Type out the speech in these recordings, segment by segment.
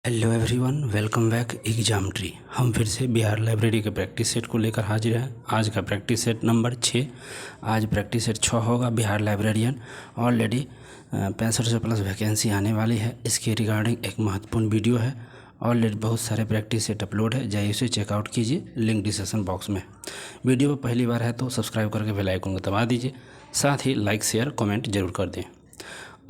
Hello everyone, welcome back exam tree. हम फिर से बिहार लाइब्रेरी के प्रैक्टिस सेट को लेकर हाजिर हैं। आज का प्रैक्टिस सेट नंबर 6। आज प्रैक्टिस सेट 6 होगा। Bihar librarian already 65 plus vacancy आने वाली है। इसके रिगार्डिंग एक महत्वपूर्ण वीडियो है। ऑलरेडी बहुत सारे प्रैक्टिस सेट अपलोड है, जाइए उसे चेकआउट कीजिए, लिंक डिस्क्रिप्शन बॉक्स में। वीडियो पर पहली बार है तो सब्सक्राइब करके बेल आइकन को दबा दीजिए, साथ ही लाइक शेयर कमेंट जरूर कर दें।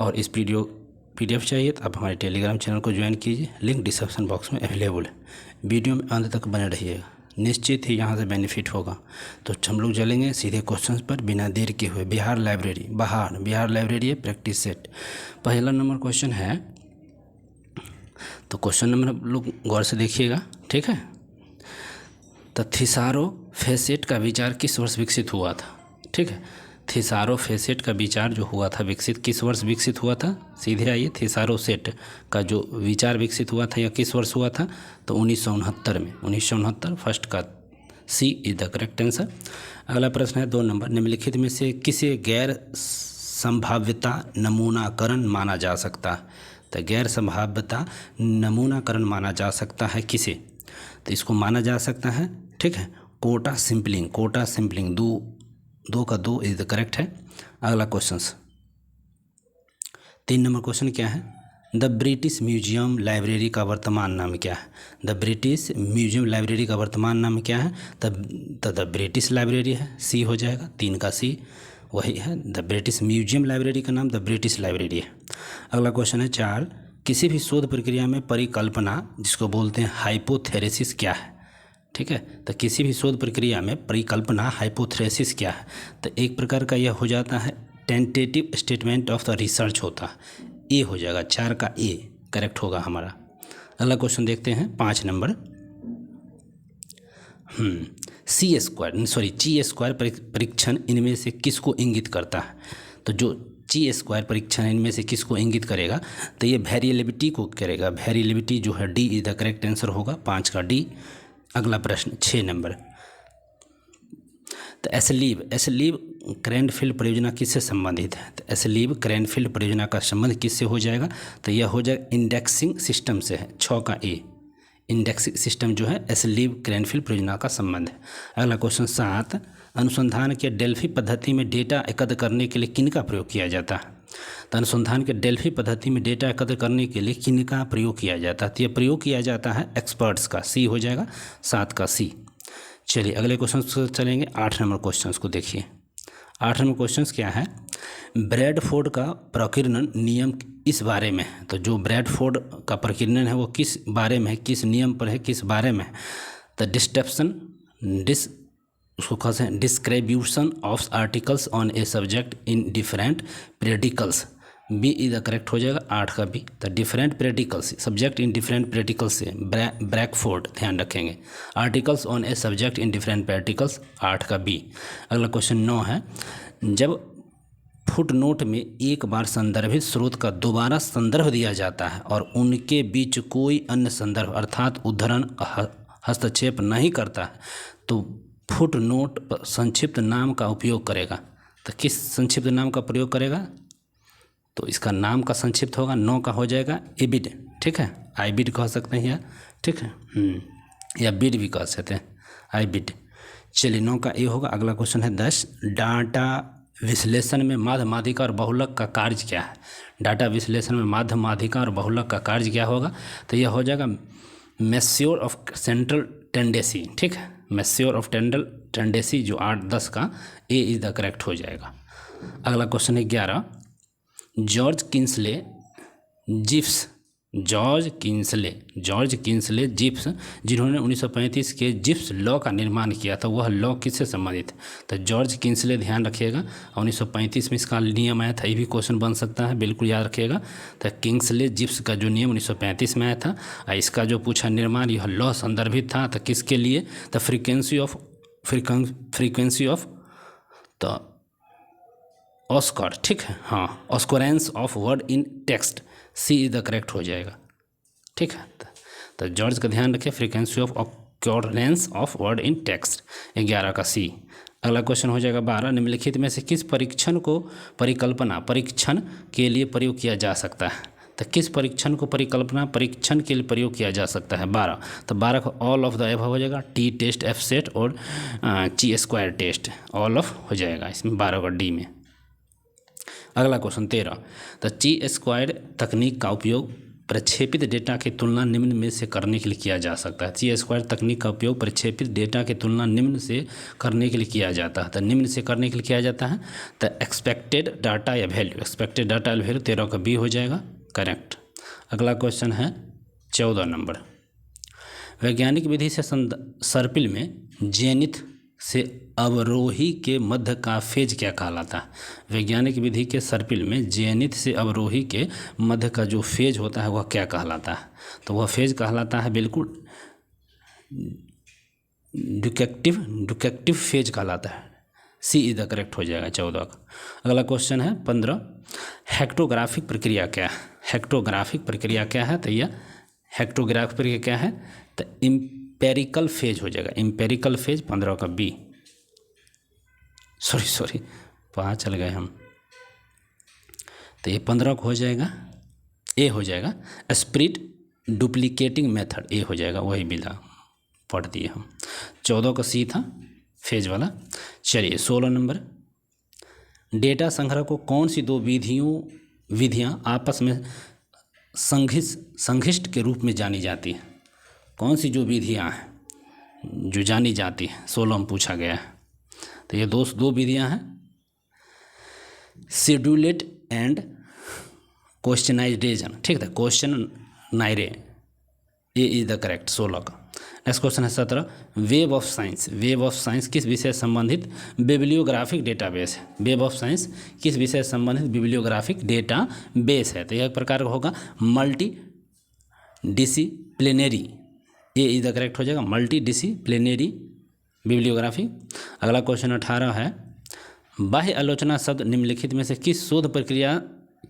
और इस वीडियो PDF चाहिए तो आप हमारे टेलीग्राम चैनल को ज्वाइन कीजिए, लिंक डिस्क्रिप्शन बॉक्स में अवेलेबल है। वीडियो में अंत तक बने रहिएगा, निश्चित ही यहाँ से बेनिफिट होगा। तो हम लोग चलेंगे सीधे क्वेश्चंस पर बिना देर के हुए। बिहार लाइब्रेरी है प्रैक्टिस सेट। पहला नंबर क्वेश्चन है, तो क्वेश्चन नंबर आप लोग गौर से देखिएगा, ठीक है। तो थिसारो फैसेट का विचार किस वर्ष विकसित हुआ था, ठीक है। थिसारो फैसेट का विचार जो हुआ था विकसित किस वर्ष विकसित हुआ था, सीधे आइए। थिसारो सेट का जो विचार विकसित हुआ था या किस वर्ष हुआ था, तो 1969 में। 1969 फर्स्ट का सी इज द करेक्ट आंसर। अगला प्रश्न है 2 नंबर, निम्नलिखित में से किसे गैर संभाव्यता नमूनाकरण माना जा सकता है। तो गैर संभाव्यता नमूनाकरण माना जा सकता है किसे, तो इसको माना जा सकता है, ठीक है, कोटा सिंपलिंग। दो का 2 इज द करेक्ट है। अगला क्वेश्चन 3 नंबर क्वेश्चन क्या है, द ब्रिटिश म्यूजियम लाइब्रेरी का वर्तमान नाम क्या है। द ब्रिटिश म्यूजियम लाइब्रेरी का वर्तमान नाम क्या है, द ब्रिटिश लाइब्रेरी है, सी हो जाएगा, 3 का सी वही है। द ब्रिटिश म्यूजियम लाइब्रेरी का नाम द ब्रिटिश लाइब्रेरी है। अगला क्वेश्चन है 4, किसी भी शोध प्रक्रिया में परिकल्पना जिसको बोलते हैं हाइपोथेसिस क्या है, ठीक है। तो किसी भी शोध प्रक्रिया में परिकल्पना हाइपोथेसिस क्या है, तो एक प्रकार का यह हो जाता है tentative statement of the research होता है, ए हो जाएगा, 4 का ए करेक्ट होगा हमारा। अगला क्वेश्चन देखते हैं 5 नंबर, ची स्क्वायर परीक्षण इनमें से किसको इंगित करता है। तो जो ची स्क्वायर परीक्षण इनमें से किसको इंगित करेगा, तो ये वेरिएबिलिटी को करेगा। वेरिएबिलिटी जो है D is the correct answer होगा, 5 का डी। अगला प्रश्न 6 नंबर, तो एसलीब क्रैनफील्ड परियोजना किससे संबंधित है। तो एसलीब क्रैनफील्ड परियोजना का संबंध किससे हो जाएगा, तो यह हो जाएगा इंडेक्सिंग सिस्टम से है, 6 का ए। इंडेक्सिंग सिस्टम जो है एसलीब क्रैनफील्ड परियोजना का संबंध है। अगला क्वेश्चन 7, अनुसंधान के डेल्फी पद्धति में डेटा एकत्र करने के लिए किनका प्रयोग किया जाता है। तो अनुसंधान के डेल्फी पद्धति में डेटा एकत्र करने के लिए किनका प्रयोग किया जाता है, तो यह प्रयोग किया जाता है एक्सपर्ट्स का, सी हो जाएगा, 7 का सी। चलिए अगले क्वेश्चन चलेंगे। 8 नंबर क्वेश्चन को देखिए। 8 नंबर क्वेश्चन क्या है, ब्रैडफोर्ड का प्रकीर्णन नियम इस बारे में है। तो जो ब्रैडफोर्ड का प्रकीर्णन है वो किस बारे में है, किस नियम पर है, किस बारे में है, तो उसको कहते हैं distribution of articles on a subject in different periodicals, B is the correct हो जाएगा, 8 का बी। तो different periodicals, subject in different periodicals से ब्रैडफोर्ड ध्यान रखेंगे। Articles on a subject in different periodicals, 8 का बी। अगला क्वेश्चन 9 है, जब फुट नोट में एक बार संदर्भित स्रोत का दोबारा संदर्भ दिया जाता है और उनके बीच कोई अन्य संदर्भ अर्थात उद्धरण हस्तक्षेप नहीं करता है, तो फुट नोट पर संक्षिप्त नाम का उपयोग करेगा। तो किस संक्षिप्त नाम का प्रयोग करेगा, तो इसका नाम का संक्षिप्त होगा, 9 का हो जाएगा एबिड, ठीक है, आईबिड कह सकते हैं या, ठीक है, या बिड भी कह सकते हैं, आईबिड। चलिए 9 का ए होगा। अगला क्वेश्चन है 10, डाटा विश्लेषण में माध्य माध्यिका और बहुलक का कार्य क्या है। डाटा विश्लेषण में माध्य माध्यिका और बहुलक का कार्य क्या होगा, तो यह हो जाएगा मेस्योर ऑफ सेंट्रल टेंडेंसी, ठीक है, मेस्योर ऑफ टेंडेंसी जो 8-10 का ए इज द करेक्ट हो जाएगा। अगला क्वेश्चन है 11, जॉर्ज किंसले जिप्स जिन्होंने 1935 के जिप्स लॉ का निर्माण किया था, वह लॉ किससे संबंधित है। तो जॉर्ज किंसले ध्यान रखिएगा, 1935 में इसका नियम आया था, ये भी क्वेश्चन बन सकता है, बिल्कुल याद रखिएगा। तो किंसले जिप्स का जो नियम 1935 में आया था, इसका जो पूछा निर्माण, यह लॉ संदर्भित था, तो किसके लिए, तो फ्रीक्वेंसी ऑफ द ऑस्कर, ठीक है, हाँ, occurrence of word in text, C is the correct हो जाएगा, ठीक है। तो जॉर्ज का ध्यान रखें, frequency of occurrence of word in text, 11 का सी। अगला क्वेश्चन हो जाएगा 12, निम्नलिखित में से किस परीक्षण को परीक्षण के लिए प्रयोग किया जा सकता है। तो किस परीक्षण को परिकल्पना परीक्षण के लिए प्रयोग किया जा सकता है? 12। तो 12 का ऑल ऑफ द एबव हो जाएगा, टी टेस्ट, एफ सेट और ची स्क्वायर टेस्ट, ऑल ऑफ हो जाएगा इसमें 12 का डी में। अगला क्वेश्चन 13। तो ची स्क्वायर तकनीक का उपयोग प्रक्षेपित डेटा की तुलना निम्न में से करने के लिए किया जा सकता है। ची स्क्वायर तकनीक का उपयोग प्रक्षेपित डेटा की तुलना निम्न से करने के लिए किया जाता है। तो निम्न से करने के लिए किया जाता है तो एक्सपेक्टेड डाटा या वैल्यू, एक्सपेक्टेड डाटा या वैल्यू 13 का बी हो जाएगा करेक्ट। अगला क्वेश्चन है 14 नंबर। वैज्ञानिक विधि से सर्पिल में जेनिथ से अवरोही के मध्य का फेज क्या कहलाता है? वैज्ञानिक विधि के सर्पिल में जेनिथ से अवरोही के मध्य का जो फेज होता है वह क्या कहलाता है? तो वह फेज कहलाता है बिल्कुल डुकेक्टिव फेज कहलाता है। सी इज द करेक्ट हो जाएगा 14 का। अगला क्वेश्चन है 15। हेक्टोग्राफिक प्रक्रिया क्या है? हेक्टोग्राफिक प्रक्रिया क्या है? तो यह हेक्टोग्राफिक प्रक्रिया क्या है? तो इम्पेरिकल फेज हो जाएगा, इम्पेरिकल फेज 15 का बी। सॉरी वहाँ चल गए हम। तो ये 15 को हो जाएगा, ए हो जाएगा। स्प्रिट डुप्लीकेटिंग मेथड ए हो जाएगा, वही बिला पढ़ दिए हम। 14 का सी था फेज वाला। चलिए 16 नंबर। डेटा संग्रह को कौन सी दो विधियाँ आपस में संघिष्ट के रूप में जानी जाती हैं? कौन सी जो विधियाँ हैं जो जानी जाती है 16 में पूछा गया है। तो ये दो विधियाँ हैं, शेड्यूलेट एंड क्वेश्चनाइजेशन। ठीक है, questionnaire A is the correct 16 का। नेक्स्ट क्वेश्चन है 17। Web of science, web of science किस विषय से संबंधित बिब्लियोग्राफिक डेटाबेस है? वेब ऑफ साइंस किस विषय से संबंधित बिब्लियोग्राफिक डेटाबेस है? तो यह एक प्रकार का होगा multi disciplinary, A is the correct हो जाएगा, मल्टी डिसिप्लिनरी बिब्लियोग्राफी। अगला क्वेश्चन 18 है। बाह्य आलोचना शब्द निम्नलिखित में से किस शोध प्रक्रिया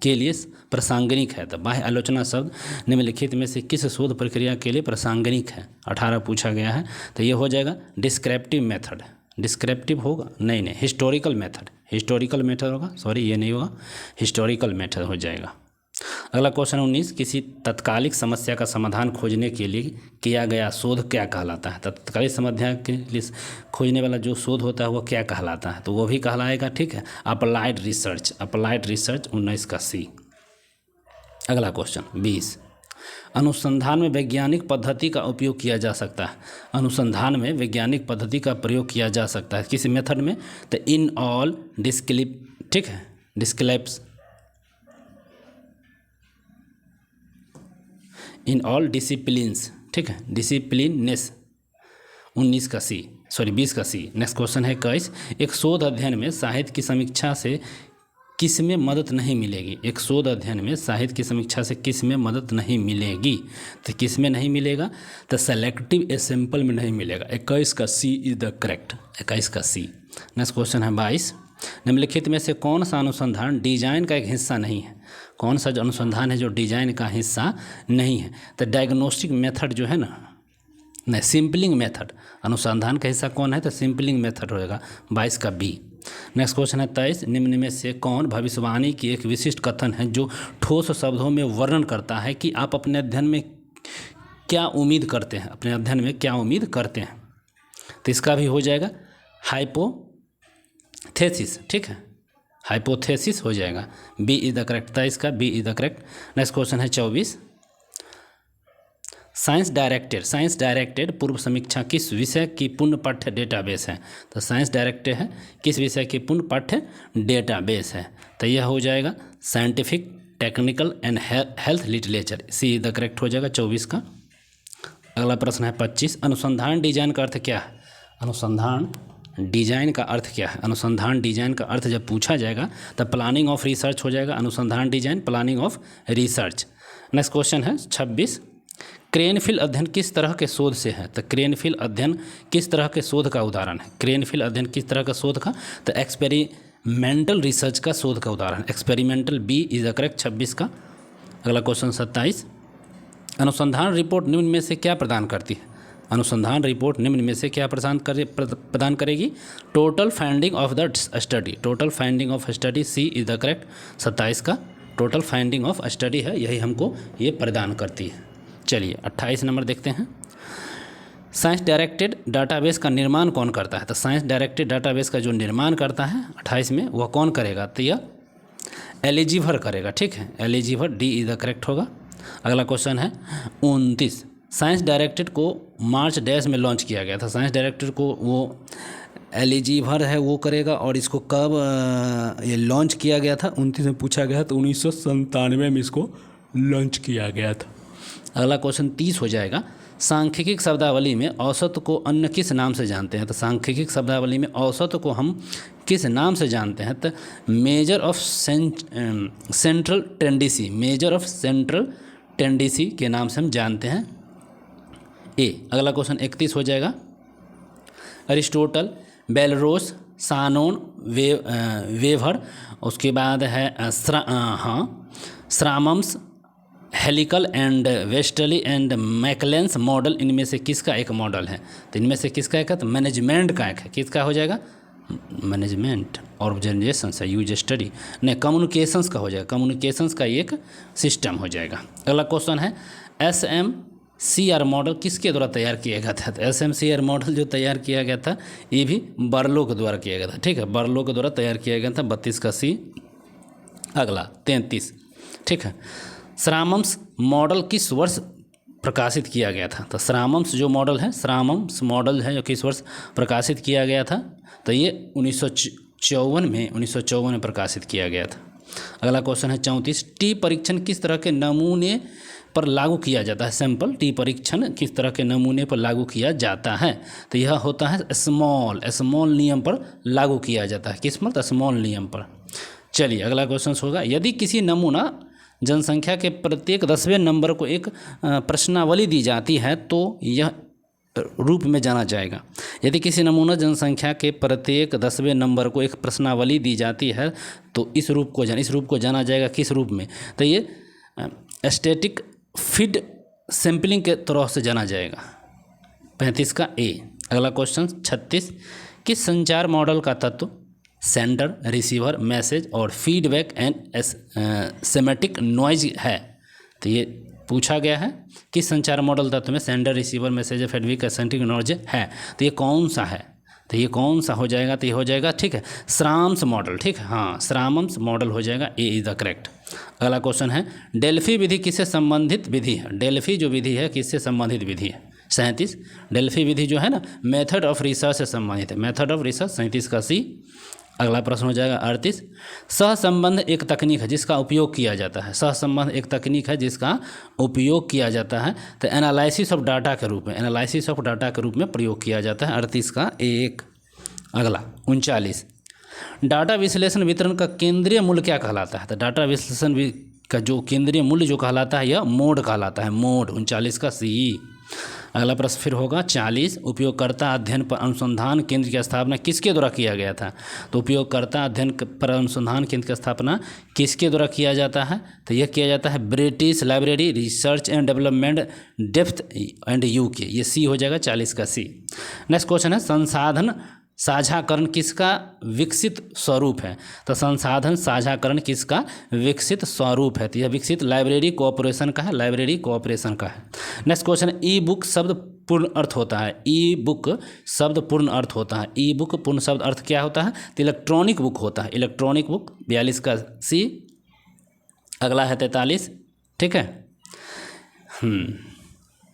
के लिए प्रासंगिक है? तो बाह्य आलोचना शब्द निम्नलिखित में से किस शोध प्रक्रिया के लिए प्रासंगिक है? 18 पूछा गया है। तो ये हो जाएगा डिस्क्रिप्टिव मेथड। डिस्क्रिप्टिव होगा नहीं, हिस्टोरिकल मेथड, हिस्टोरिकल मेथड होगा, सॉरी ये नहीं होगा, हिस्टोरिकल मेथड हो जाएगा। अगला क्वेश्चन 19। किसी तत्कालिक समस्या का समाधान खोजने के लिए किया गया शोध क्या कहलाता है? तत्कालिक समस्या के लिए खोजने वाला जो शोध होता है वो क्या कहलाता है? तो वो भी कहलाएगा, ठीक है, अप्लाइड रिसर्च, अप्लाइड रिसर्च 19 का सी। अगला क्वेश्चन 20। अनुसंधान में वैज्ञानिक पद्धति का उपयोग किया जा सकता है। अनुसंधान में वैज्ञानिक पद्धति का प्रयोग किया जा सकता है किसी मेथड में? तो इन ऑल ठीक है, डिस्क्रिप्स इन ऑल डिसिप्लिन्स, ठीक है, डिसिप्लिनेस 19 का सी, सॉरी 20 का सी। नेक्स्ट क्वेश्चन है 21। एक शोध अध्ययन में साहित्य की समीक्षा से किस में मदद नहीं मिलेगी? एक शोध अध्ययन में साहित्य की समीक्षा से किस में मदद नहीं मिलेगी? तो किस में नहीं मिलेगा? तो सेलेक्टिव सैंपल में नहीं मिलेगा। 21 का सी इज द करेक्ट, 21 का सी। नेक्स्ट क्वेश्चन है 22। निम्नलिखित में से कौन सा अनुसंधान डिजाइन का एक हिस्सा नहीं है? कौन सा जो अनुसंधान है जो डिजाइन का हिस्सा नहीं है? तो डायग्नोस्टिक मेथड जो है ना, नहीं, सिंपलिंग मेथड अनुसंधान का हिस्सा कौन है? तो सिंपलिंग मेथड होएगा 22 का बी। नेक्स्ट क्वेश्चन है 23। निम्न में से कौन भविष्यवाणी की एक विशिष्ट कथन है जो ठोस शब्दों में वर्णन करता है कि आप अपने अध्ययन में क्या उम्मीद करते हैं? अपने अध्ययन में क्या उम्मीद करते हैं? तो इसका भी हो जाएगा हाइपोथेसिस, ठीक है, हाइपोथेसिस हो जाएगा, बी इज द करेक्ट था इसका, B is the correct. Next question है 24। साइंस डायरेक्टेड पूर्व समीक्षा किस विषय की पूर्ण पाठ्य डेटाबेस है? तो साइंस डायरेक्टेड है किस विषय की पूर्ण पाठ्य डेटाबेस है? तो यह हो जाएगा scientific, technical and health literature, C is the correct हो जाएगा 24 का। अगला प्रश्न है 25। अनुसंधान डिजाइन का अर्थ क्या है? अनुसंधान डिजाइन का अर्थ क्या है? अनुसंधान डिजाइन का अर्थ जब पूछा जाएगा तब प्लानिंग ऑफ रिसर्च हो जाएगा। अनुसंधान design planning of research. Next question है 26। क्रेनफील्ड अध्ययन किस तरह के शोध से है? तो क्रेनफील्ड अध्ययन किस तरह के शोध का उदाहरण है? क्रेनफील्ड अध्ययन किस तरह का शोध का? तो एक्सपेरिमेंटल रिसर्च का शोध का उदाहरण, experimental, B is the correct 26 का। अगला क्वेश्चन 27। अनुसंधान रिपोर्ट निम्न में से क्या प्रदान करती है? अनुसंधान रिपोर्ट निम्न में से क्या प्रदान करेगी? Total finding of the study, total finding of study, C is the correct 27 का टोटल फाइंडिंग ऑफ स्टडी है, यही हमको ये प्रदान करती है। चलिए 28 नंबर देखते हैं। साइंस डायरेक्टेड डाटाबेस का निर्माण कौन करता है? तो साइंस डायरेक्टेड डाटाबेस का जो निर्माण करता है 28 में, वह कौन करेगा? तो यह एलिजिवर करेगा, ठीक है, एलिजिवर, डी इज द करेक्ट होगा। अगला क्वेश्चन है 29। साइंस डायरेक्टेड को मार्च डैश में लॉन्च किया गया था। साइंस डायरेक्टेड को वो एलिजिवर है वो करेगा, और इसको कब ये लॉन्च किया गया था? 29 में पूछा गया, तो 1997 में इसको लॉन्च किया गया था। अगला क्वेश्चन 30 हो जाएगा। सांख्यिकी शब्दावली में औसत को अन्य किस नाम से जानते हैं? तो सांख्यिकी शब्दावली में औसत को हम किस नाम से जानते हैं? तो measure of central tendency, measure of central tendency के नाम से हम जानते हैं, ए। अगला क्वेश्चन 31 हो जाएगा। अरिस्टोटल, बेलरोस, सानोन, वेवर, उसके बाद है Schramm's, helical and Westley and MacLean's model, इनमें से किसका एक मॉडल है? तो इनमें से किसका एक है? तो मैनेजमेंट का एक है। किसका हो जाएगा? मैनेजमेंट ऑर्गेनाइजेशन से यूज स्टडी, नहीं, कम्युनिकेशंस का हो जाएगा, कम्युनिकेशंस का एक सिस्टम हो जाएगा। अगला क्वेश्चन है SMCR मॉडल किसके द्वारा तैयार किया गया था? तो SMCR मॉडल जो तैयार किया गया था ये भी बर्लो के द्वारा किया गया था, ठीक है, बर्लो के द्वारा तैयार किया गया था, 32 का सी। अगला 33, ठीक है। श्रामम्स मॉडल किस वर्ष प्रकाशित किया गया था? तो श्रामम्स जो मॉडल है, श्रामम्स मॉडल है जो किस वर्ष प्रकाशित किया गया था? तो ये 1954 में प्रकाशित किया गया था। अगला क्वेश्चन है 34। टी परीक्षण किस तरह के नमूने पर लागू किया जाता है? सैंपल टी परीक्षण किस तरह के नमूने पर लागू किया जाता है? तो यह होता है स्मॉल नियम पर लागू किया जाता है। किस पर? स्मॉल नियम पर। चलिए अगला क्वेश्चन होगा, यदि किसी नमूना जनसंख्या के प्रत्येक 10वें नंबर को एक प्रश्नावली दी जाती है तो यह रूप में जाना जाएगा। यदि किसी नमूना जनसंख्या के प्रत्येक 10वें नंबर को एक प्रश्नावली दी जाती है तो इस रूप को जाना जाएगा किस रूप में? तो ये स्टैटिक फीड सैंपलिंग के तरह से जाना जाएगा। 35 का ए। अगला क्वेश्चन 36। किस संचार मॉडल का तत्व सेंडर, रिसीवर, मैसेज और फीडबैक एंड सेमेटिक नॉइज है? तो ये पूछा गया है किस संचार मॉडल तत्व में sender, receiver, message, feedback, semantic noise है? तो ये कौन सा है? तो ये कौन सा हो जाएगा? तो ये हो जाएगा, ठीक है, श्राम्स मॉडल, ठीक है, हाँ, श्राम्स मॉडल हो जाएगा, ए इज द करेक्ट। अगला क्वेश्चन है डेल्फी विधि किससे संबंधित विधि है? डेल्फी जो विधि है किससे संबंधित विधि है? 37। डेल्फी विधि जो है ना मेथड ऑफ रिसर्च से संबंधित है, मेथड ऑफ रिसर्च, 37 का सी। अगला प्रश्न हो जाएगा 38। सहसंबंध एक तकनीक है जिसका उपयोग किया जाता है। सहसंबंध एक तकनीक है जिसका उपयोग किया जाता है तो एनालिसिस ऑफ डाटा के रूप में, एनालिसिस ऑफ डाटा के रूप में प्रयोग किया जाता है, 38 का एक। अगला 39। डाटा विश्लेषण वितरण का केंद्रीय मूल्य क्या कहलाता है? तो डाटा विश्लेषण का जो केंद्रीय मूल्य जो कहलाता है यह मोड कहलाता है, मोड, 39 का सी। अगला प्रश्न फिर होगा 40। उपयोगकर्ता अध्ययन पर अनुसंधान केंद्र की स्थापना किसके द्वारा किया गया था? तो उपयोगकर्ता अध्ययन पर अनुसंधान केंद्र की स्थापना किसके द्वारा किया जाता है? तो यह किया जाता है British library research and development depth and UK, ये सी हो जाएगा, 40 का सी। नेक्स्ट क्वेश्चन है संसाधन साझाकरण किसका विकसित स्वरूप है? तो संसाधन साझाकरण किसका विकसित स्वरूप है? तो यह विकसित लाइब्रेरी कोऑपरेशन का है, लाइब्रेरी कोऑपरेशन का है। नेक्स्ट क्वेश्चन है ई बुक शब्द पूर्ण अर्थ होता है, ई बुक शब्द पूर्ण अर्थ होता है, ई बुक पूर्ण शब्द अर्थ क्या होता है? तो इलेक्ट्रॉनिक बुक होता है, इलेक्ट्रॉनिक बुक, 42 का सी। अगला है 43, ठीक है,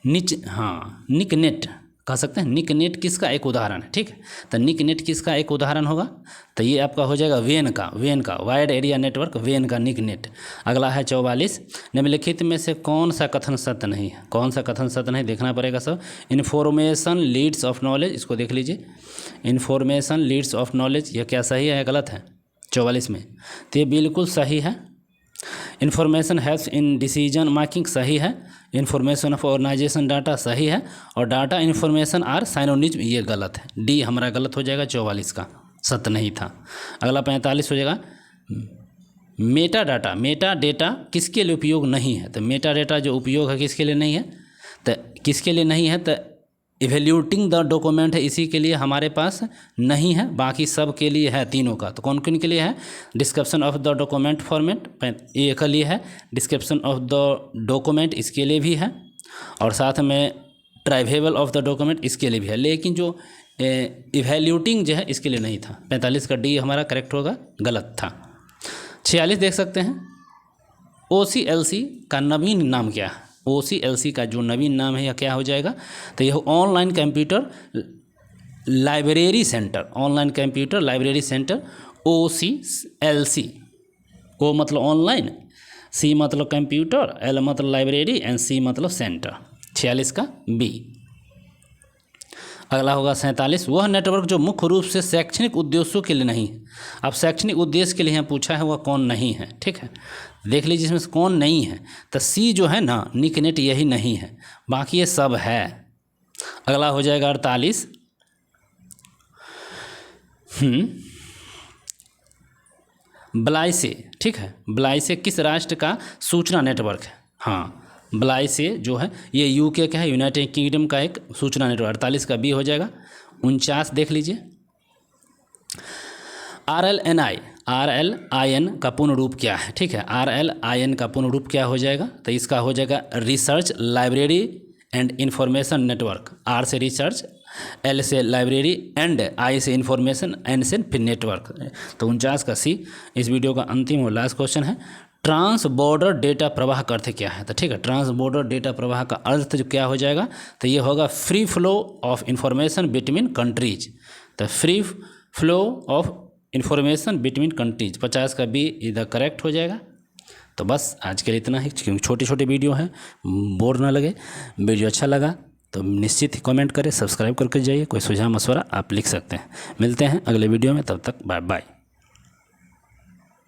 निकनेट कह सकते हैं, निकनेट किसका एक उदाहरण है? ठीक है, तो निकनेट किसका एक उदाहरण होगा? तो ये आपका हो जाएगा वेन का वाइड एरिया नेटवर्क, वेन का निकनेट। अगला है 44। निम्नलिखित में से कौन सा कथन सत्य नहीं है? कौन सा कथन सत्य नहीं देखना पड़ेगा सब। इन्फॉर्मेशन लीड्स ऑफ नॉलेज, इसको देख लीजिए, इन्फॉर्मेशन लीड्स ऑफ नॉलेज, यह क्या सही है या गलत है? 44 में तो ये बिल्कुल सही है। Information helps in decision making सही है। इन्फॉर्मेशन ऑफ ऑर्गेनाइजेशन डाटा सही है। और डाटा इन्फॉर्मेशन आर साइनोनिज्म, ये गलत है, डी हमारा गलत हो जाएगा, 44 का सत्य नहीं था। अगला 45 हो जाएगा मेटा डेटा किसके लिए उपयोग नहीं है? तो मेटा डेटा जो उपयोग है किसके लिए नहीं है? तो किसके लिए नहीं है? तो इवेल्यूटिंग द डॉक्यूमेंट है, इसी के लिए हमारे पास नहीं है, बाकी सब के लिए है तीनों का। तो कौन कौन के लिए है? Description of the document format ये के लिए है, डिस्क्रिप्शन ऑफ द डॉक्यूमेंट इसके लिए भी है, और साथ में ट्राइवेबल ऑफ द डॉक्यूमेंट इसके लिए भी है। लेकिन जो इवेल्यूटिंग जो है इसके लिए नहीं था। 45 का डी हमारा करेक्ट होगा, गलत था। 46 देख सकते हैं, OCLC का नवीन नाम क्या है? OCLC का जो नवीन नाम है यह क्या हो जाएगा? तो यह online computer library centre, online computer library centre OCLC। O मतलब ऑनलाइन, C मतलब कंप्यूटर, L मतलब लाइब्रेरी एंड C मतलब सेंटर। 46 का बी। अगला होगा 47, वह नेटवर्क जो मुख्य रूप से शैक्षणिक उद्देश्यों के लिए नहीं है। अब शैक्षणिक उद्देश्य के लिए यहाँ पूछा है, वह कौन नहीं है? ठीक है, देख लीजिए इसमें से कौन नहीं है। तो सी जो है ना, निकनेट, यही नहीं है, बाकी ये सब है। अगला हो जाएगा 48, ब्लाइसे। ठीक है, ब्लाइसे किस राष्ट्र का सूचना नेटवर्क है? हाँ, ब्लाइसे जो है ये यूके का है, यूनाइटेड किंगडम का एक सूचना नेटवर्क। 48 का बी हो जाएगा। 49 देख लीजिए, RLIN का पूर्ण रूप क्या है? ठीक है, RLIN का पूर्ण रूप क्या हो जाएगा? तो इसका हो जाएगा research library and information network. R से रिसर्च, L से लाइब्रेरी एंड I से इंफॉर्मेशन, N से फिर नेटवर्क। तो 49 का सी। इस वीडियो का अंतिम और लास्ट क्वेश्चन है, ट्रांस बॉर्डर डेटा प्रवाह का अर्थ क्या है? तो ठीक है, ट्रांस बॉर्डर डेटा प्रवाह का अर्थ जो क्या हो जाएगा? तो ये होगा free flow of information between countries. तो free flow of information between countries. 50 का बी इधर करेक्ट हो जाएगा। तो बस आज के लिए इतना ही, क्योंकि छोटे छोटे वीडियो हैं, बोर ना लगे। वीडियो अच्छा लगा तो निश्चित ही कमेंट करें, सब्सक्राइब करके जाइए। कोई सुझाव मशवरा आप लिख सकते हैं। मिलते हैं अगले वीडियो में, तब तक बाय बाय।